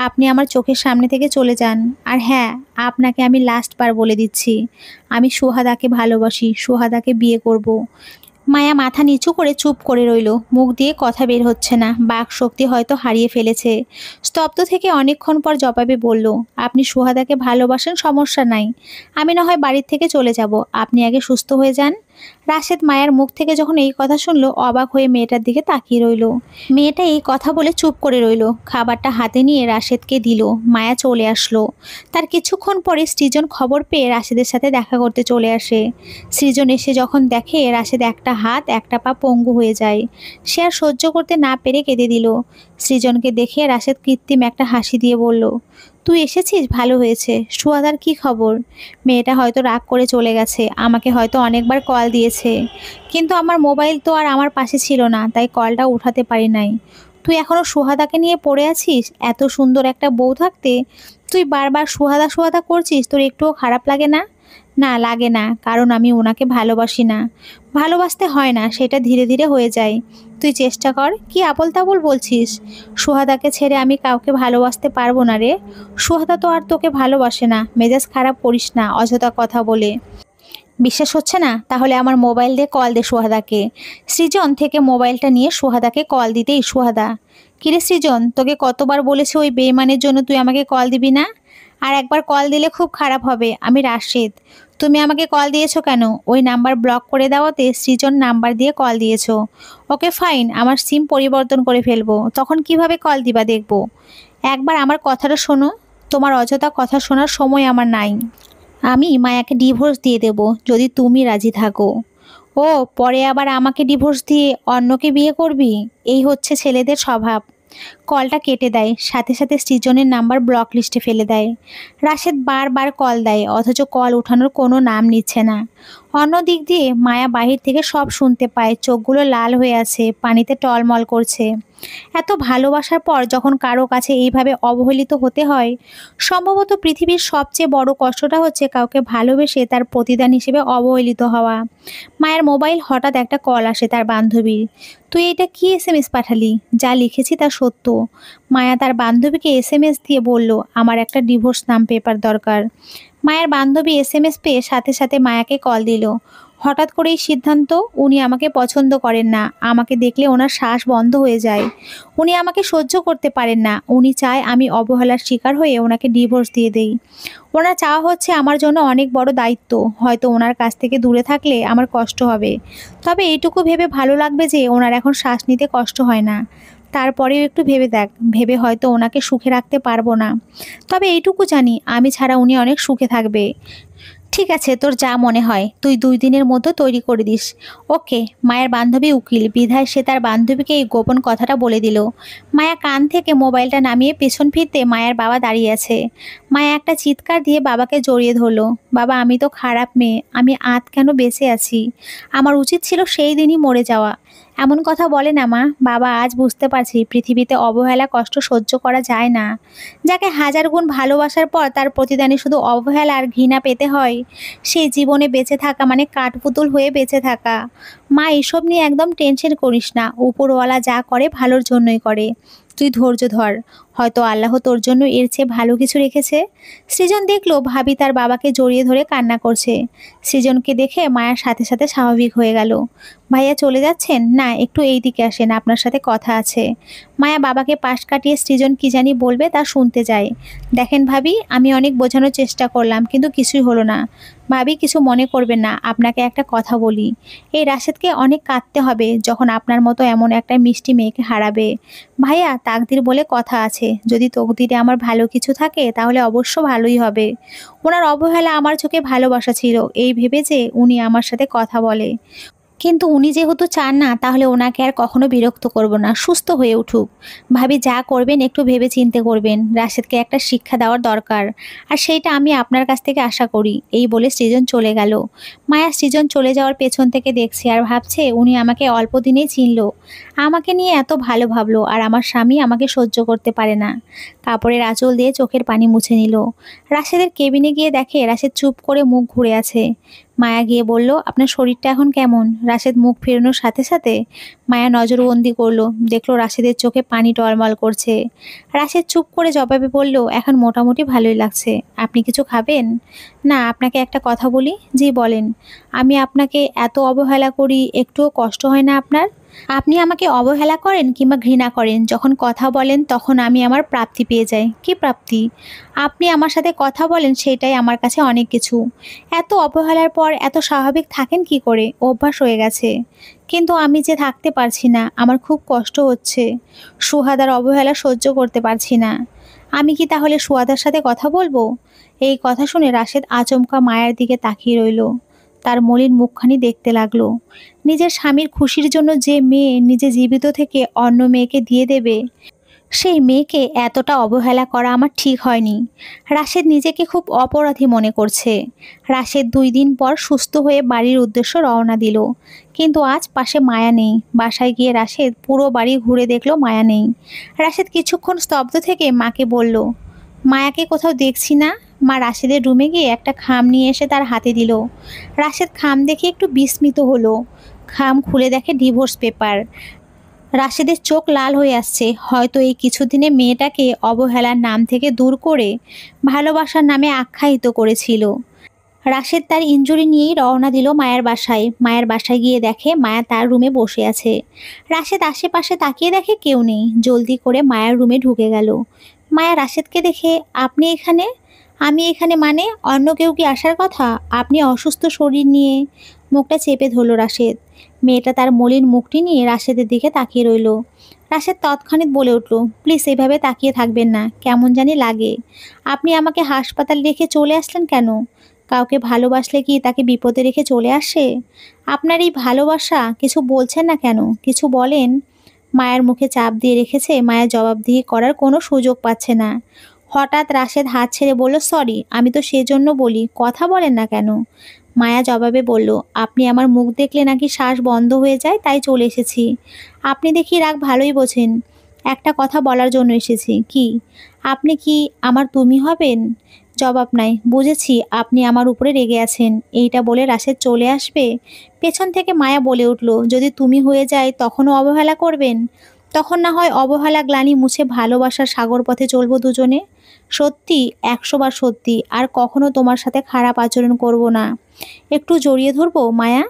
আপনি আমার চোখের সামনে থেকে চলে যান। আর হ্যাঁ, আপনাকে আমি লাস্টবার বলে দিচ্ছি, আমি সুহাদাকে ভালোবাসি, সুহাদাকে বিয়ে করব। মায়া মাথা নিচু করে চুপ করে রইল, মুখ দিয়ে কথা বের হচ্ছে না, বাক শক্তি হয়তো হারিয়ে ফেলেছে। স্তব্ধ থেকে অনেকক্ষণ পর জবাবে বলল, আপনি সুহাদাকে ভালোবাসেন, সমস্যা নাই, আমি না হয় বাড়ির থেকে চলে যাব, আপনি আগে সুস্থ হয়ে যান। রাশেদ মায়ের মুখ থেকে যখন এই কথা শুনলো, অবাক হয়ে মেয়েটার দিকে তাকিয়ে রইল। মেয়েটা এই কথা বলে চুপ করে রইল। খাবারটা হাতে নিয়ে রাশেদকে দিল। মায়া চলে আসলো। তার কিছুক্ষণ পরে সৃজন খবর পেয়ে রাশেদের সাথে দেখা করতে চলে আসে। সৃজন এসে যখন দেখে রাশেদ একটা হাত একটা পা পঙ্গু হয়ে যায়, সে আর সহ্য করতে না পেরে কেঁদে দিল। সৃজনকে দেখে রাশেদ কৃত্রিম একটা হাসি দিয়ে বলল, তুই এসেছিস, ভালো হয়েছে। সুহাদার কি খবর? মেয়েটা হয়তো রাগ করে চলে গেছে, আমাকে হয়তো অনেকবার কল দিয়েছে, কিন্তু আমার মোবাইল তো আর আমার পাশে ছিল না, তাই কলটা উঠাতে পারি নাই। তুই এখনো সুহাদাকে নিয়ে পড়ে আছিস? এত সুন্দর একটা বউ থাকতে তুই বারবার সুহাদা সুহাদা করছিস, তোর একটুও খারাপ লাগে না? না, লাগে না, কারণ আমি ওনাকে ভালোবাসি না। ভালোবাসতে হয় না, সেটা ধীরে ধীরে হয়ে যায়। তুই চেষ্টা কর। কি আবোল তাবোল বলছিস? সুহাদাকে ছেড়ে আমি কাউকে ভালোবাসতে পারবো না রে। সুহাদা তো আর তোকে ভালোবাসে না। মেজাজ খারাপ করিস না অযথা কথা বলে। বিশ্বাস হচ্ছে না? তাহলে আমার মোবাইল দিয়ে কল দে সুহাদাকে। সৃজন থেকে মোবাইলটা নিয়ে সুহাদাকে কল দিতেই সুহাদা, কিরে সৃজন, তোকে কতবার বলেছি ওই বেইমানের জন্য তুই আমাকে কল দিবি না? আর একবার কল দিলে খুব খারাপ হবে। আমি রাশেদ। তুমি আমাকে কল দিয়েছো কেন? ওই নাম্বার ব্লক করে দেওয়াতে সৃজন নাম্বার দিয়ে কল দিয়েছো। ওকে ফাইন, আমার সিম পরিবর্তন করে ফেলবো, তখন কিভাবে কল দিবা দেখবো। একবার আমার কথাটা শোনো। তোমার অযথা কথা শোনার সময় আমার নাই। আমি মায়াকে ডিভোর্স দিয়ে দেব যদি তুমি রাজি থাকো। ও, পরে আবার আমাকে ডিভোর্স দিয়ে অন্যকে বিয়ে করবি? এই হচ্ছে ছেলেদের স্বভাব। কলটা কেটে দেয়, সাথে সাথে সৃজনের নাম্বার ব্লক লিস্টে ফেলে দেয়। রাশেদ বারবার কল দেয়, অথচ কল ওঠানোর কোনো নাম নিচ্ছে না। অন্য দিক দিয়ে মায়া বাহির থেকে সব শুনতে পায়। চোখগুলো লাল হয়ে আছে, পানিতে টলমল করছে। এত ভালোবাসার পর যখন কারো কাছে এইভাবে অবহেলিত হতে হয়, সম্ভবত পৃথিবীর সবচেয়ে বড় কষ্টটা হচ্ছে কাউকে ভালোবেসে তার প্রতিদান হিসেবে অবহেলিত হওয়া। মায়ের মোবাইল হঠাৎ একটা কল আসে তার বান্ধবীর। তুই এটা কি এসএমএস পাঠালি? যা লিখেছি তা সত্য। মায়া তার বান্ধবীকে এসএমএস দিয়ে বলল, আমার একটা ডিভোর্স নাম পেপার দরকার। মায়ের বান্ধবী এসএমএস পেয়ে সাথে সাথে মায়াকে কল দিল। হঠাৎ করেই সিদ্ধান্ত, উনি আমাকে পছন্দ করেন না। আমাকে দেখলে ওনার শ্বাস বন্ধ হয়ে যায়। উনি আমাকে সহ্য করতে পারেন না। উনি চায় আমি অবহেলার শিকার হয়ে ওনাকে ডিভোর্স দিয়ে দেই। ওনার চাওয়া হচ্ছে আমার জন্য অনেক বড় দায়িত্ব। হয়তো ওনার কাছ থেকে দূরে থাকলে আমার কষ্ট হবে, তবে এইটুকু ভেবে ভালো লাগবে যে ওনার এখন শ্বাস নিতে কষ্ট হয় না। তারপরেও একটু ভেবে দেখ, ভেবে হয়তো ওনাকে সুখে রাখতে পারবো না, তবে এইটুকু জানি আমি ছাড়া উনি অনেক সুখে থাকবে। ঠিক আছে, তোর যা মনে হয় তুই 2 দিনের মধ্যে তৈরি করে দিস। ওকে। মায়ের বান্ধবী উকিল বিধায় সে তার বান্ধবীকে এই গোপন কথাটা বলে দিল। মায়া কান থেকে মোবাইলটা নামিয়ে পেছন ফিরতে মায়ের বাবা দাঁড়িয়ে আছে। মায়া একটা চিৎকার দিয়ে বাবাকে জড়িয়ে ধরলো। বাবা, আমি তো খারাপ মেয়ে, আমি আজ কেন বেঁচে আছি? আমার উচিত ছিল সেই দিনই মরে যাওয়া। এমন কথা বলে না মা। বাবা, আজ বুঝতে পারছি পৃথিবীতে অবহেলা কষ্ট সহ্য করা যায় না। যাকে হাজার গুণ ভালোবাসার পর তার প্রতিদানে শুধু অবহেলা আর ঘৃণা পেতে হয়, সেই জীবনে বেঁচে থাকা মানে কাঠপুতুল হয়ে বেঁচে থাকা। মা, এসব নিয়ে একদম টেনশন করিস না। উপরওয়ালা যা করে ভালোর জন্যই করে। তুই ধৈর্য ধর, হয়তো আল্লাহ তোর জন্য এর চেয়ে ভালো কিছু রেখেছে। সৃজন দেখলো ভাবি তার বাবাকে জড়িয়ে ধরে কান্না করছে। সৃজনকে দেখে মায়ার সাথে সাথে স্বাভাবিক হয়ে গেল। ভাইয়া চলে যাচ্ছেন? না, একটু এই দিকে আসেন, আপনার সাথে কথা আছে। মায়া বাবাকে পাশ কাটিয়ে সৃজন কি জানি বলবে তা শুনতে যায়। দেখেন ভাবি, আমি অনেক বোঝানোর চেষ্টা করলাম কিন্তু কিছুই হলো না। ভাবি, কিছু মনে করবেন না, আপনাকে একটা কথা বলি। এই রাশেদকে অনেক কাঁদতে হবে যখন আপনার মতো এমন একটা মিষ্টি মেয়েকে হারাবে। ভাইয়া, তাকদির বলে কথা আছে, যদি তকদিরে আমার ভালো কিছু থাকে তাহলে অবশ্য ভালোই হবে। ওনার অবহেলা আমার চোখে ভালোবাসা ছিল এই ভেবে যে উনি আমার সাথে কথা বলে। কিন্তু উনি যেহেতু চান না, তাহলে ওনাকে আর কখনো বিরক্ত করব না। সুস্থ হয়ে উঠুক। ভাবি, যা করবেন একটু ভেবে চিন্তে করবেন। রাশেদকে একটা শিক্ষা দেওয়ার দরকার, আর সেইটা আমি আপনার কাছ থেকে আশা করি। এই বলে সৃজন চলে গেল। মায়া সৃজন চলে যাওয়ার পেছন থেকে দেখছে আর ভাবছে, উনি আমাকে অল্প দিনেই চিনল, আমাকে নিয়ে এত ভালো ভাবলো, আর আমার স্বামী আমাকে সহ্য করতে পারে না। কাপড়ের আঁচল দিয়ে চোখের পানি মুছে নিল। রাশেদের কেবিনে গিয়ে দেখে রাশেদ চুপ করে মুখ ঘুরে আছে। মায়া গিয়ে বলল, আপনার শরীরটা এখন কেমন? রাশেদ মুখ ফেরানোর সাথে সাথে মায়া নজরবন্দি করলো, দেখলো রাশেদের চোখে পানি টলমল করছে। রাশেদ চুপ করে জবাবে বলল, এখন মোটামুটি ভালোই লাগছে। আপনি কিছু খাবেন? না, আপনাকে একটা কথা বলি। জি বলেন। আমি আপনাকে এত অবহেলা করি, একটুও কষ্ট হয় না আপনার? আপনি আমাকে অবহেলা করেন কিংবা ঘৃণা করেন, যখন কথা বলেন তখন আমি আমার প্রাপ্তি পেয়ে যাই। কি প্রাপ্তি? আপনি আমার সাথে কথা বলেন, সেটাই আমার কাছে অনেক কিছু। এত অবহেলার পর এত স্বাভাবিক থাকেন কি করে? অভ্যাস হয়ে গেছে। কিন্তু আমি যে থাকতে পারছি না, আমার খুব কষ্ট হচ্ছে। সুহাদার অবহেলা সহ্য করতে পারছি না। আমি কি তাহলে সুহাদার সাথে কথা বলবো? এই কথা শুনে রাশেদ আচমকা মায়ের দিকে তাকিয়ে রইল। তার মলিন মুখখানি দেখতে লাগলো। নিজের স্বামীর খুশির জন্য যে মেয়ে নিজে জীবিত থেকে অন্য মেয়েকে দিয়ে দেবে, সেই মেয়েকে এতটা অবহেলা করা আমার ঠিক হয়নি। রাশেদ নিজেকে খুব অপরাধী মনে করছে। রাশেদ 2 দিন পর সুস্থ হয়ে বাড়ির উদ্দেশ্যে রওনা দিল। কিন্তু আজ পাশে মায়া নেই। বাসায় গিয়ে রাশেদ পুরো বাড়ি ঘুরে দেখলো মায়া নেই। রাশেদ কিছুক্ষণ স্তব্ধ থেকে মাকে বলল, মায়াকে কোথাও দেখছি না। মা রাশেদের রুমে গিয়ে একটা খাম নিয়ে এসে তার হাতে দিল। রাশেদ খাম দেখে একটু বিস্মিত হলো। খাম খুলে দেখে ডিভোর্স পেপার। রাশেদের চোখ লাল হয়ে আসছে। হয়তো এই কিছুদিনে মেয়েটাকে অবহেলার নাম থেকে দূর করে ভালোবাসার নামে আখ্যায়িত করেছিল। রাশেদ তার ইনজুরি নিয়েই রওনা দিল মায়ের বাসায়। মায়ের বাসায় গিয়ে দেখে মায়া তার রুমে বসে আছে। রাশেদ আশেপাশে তাকিয়ে দেখে কেউ নেই। জলদি করে মায়ের রুমে ঢুকে গেল। মায়া রাশেদকে দেখে, আপনি এখানে? আমি এখানে মানে? অন্য কেউ কি আসার কথা? আপনি অসুস্থ শরীর নিয়ে। মুখটা চেপে ধরল রাশেদ। মেয়েটা তার মলিন মুখটি নিয়ে রাশেদের দিকে তাকিয়ে রইল। রাশেদ তৎক্ষণাৎ বলে উঠল, প্লিজ এইভাবে তাকিয়ে থাকবেন না, কেমন জানি লাগে। আপনি আমাকে হাসপাতালে রেখে চলে আসলেন কেন? কাউকে ভালোবাসলে কি তাকে বিপদে রেখে চলে আসে? আপনার এই ভালোবাসা, কিছু বলছেন না কেন? কিছু বলেন। মায়ের মুখে চাপ দিয়ে রেখেছে। মায়ের জবাবদিহি করার কোনো সুযোগ পাচ্ছে না। হঠাৎ রাশেদ হাত ছেড়ে বলল, সরি, আমি তো সেজন্য বলি, কথা বলেন না কেন? মায়া জবাবে বলল, আপনি আমার মুখ দেখলে নাকি শ্বাস বন্ধ হয়ে যায়, তাই চলে এসেছি। আপনি দেখি রাগ ভালোই বোঝেন। একটা কথা বলার জন্য এসেছি। কি? আপনি কি আমার তুমি হবেন? জবাব নাই। বুঝেছি আপনি আমার উপরে রেগে আছেন। এইটা বলে রাশেদ চলে আসবে। পেছন থেকে মায়া বলে উঠল, যদি তুমি হয়ে যায় তখনও অবহেলা করবেন? তখন না হয় অবহেলা গ্লানি মুছে ভালোবাসার সাগর পথে চলবো দুজনে। সত্যি, 100 বার সত্যি, আর কখনো তোমার সাথে খারাপ আচরণ করব না। একটু জড়িয়ে ধরবো মায়া?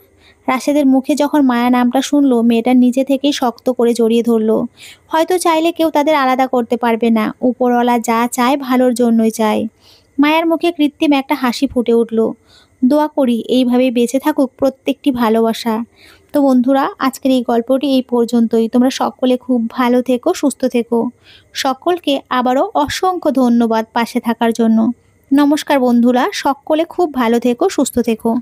রাশেদের মুখে যখন মায়া নামটা শুনলো, মেয়েটা নিজে থেকেই শক্ত করে জড়িয়ে ধরলো। হয়তো চাইলে কেউ তাদের আলাদা করতে পারবে না। উপরওয়ালা যা চায় ভালোর জন্যই চায়। মায়ের মুখে কৃত্রিম একটা হাসি ফুটে উঠল। দোয়া করি এইভাবেই বেঁচে থাকুক প্রত্যেকটি ভালোবাসা। তো বন্ধুরা, আজকের এই গল্পটি এই পর্যন্তই। তোমরা সকলে খুব ভালো থেকো, সুস্থ থেকো। সকলকে আবারও অসংখ্য ধন্যবাদ পাশে থাকার জন্য। নমস্কার বন্ধুরা, সকলে খুব ভালো থেকো, সুস্থ থেকো।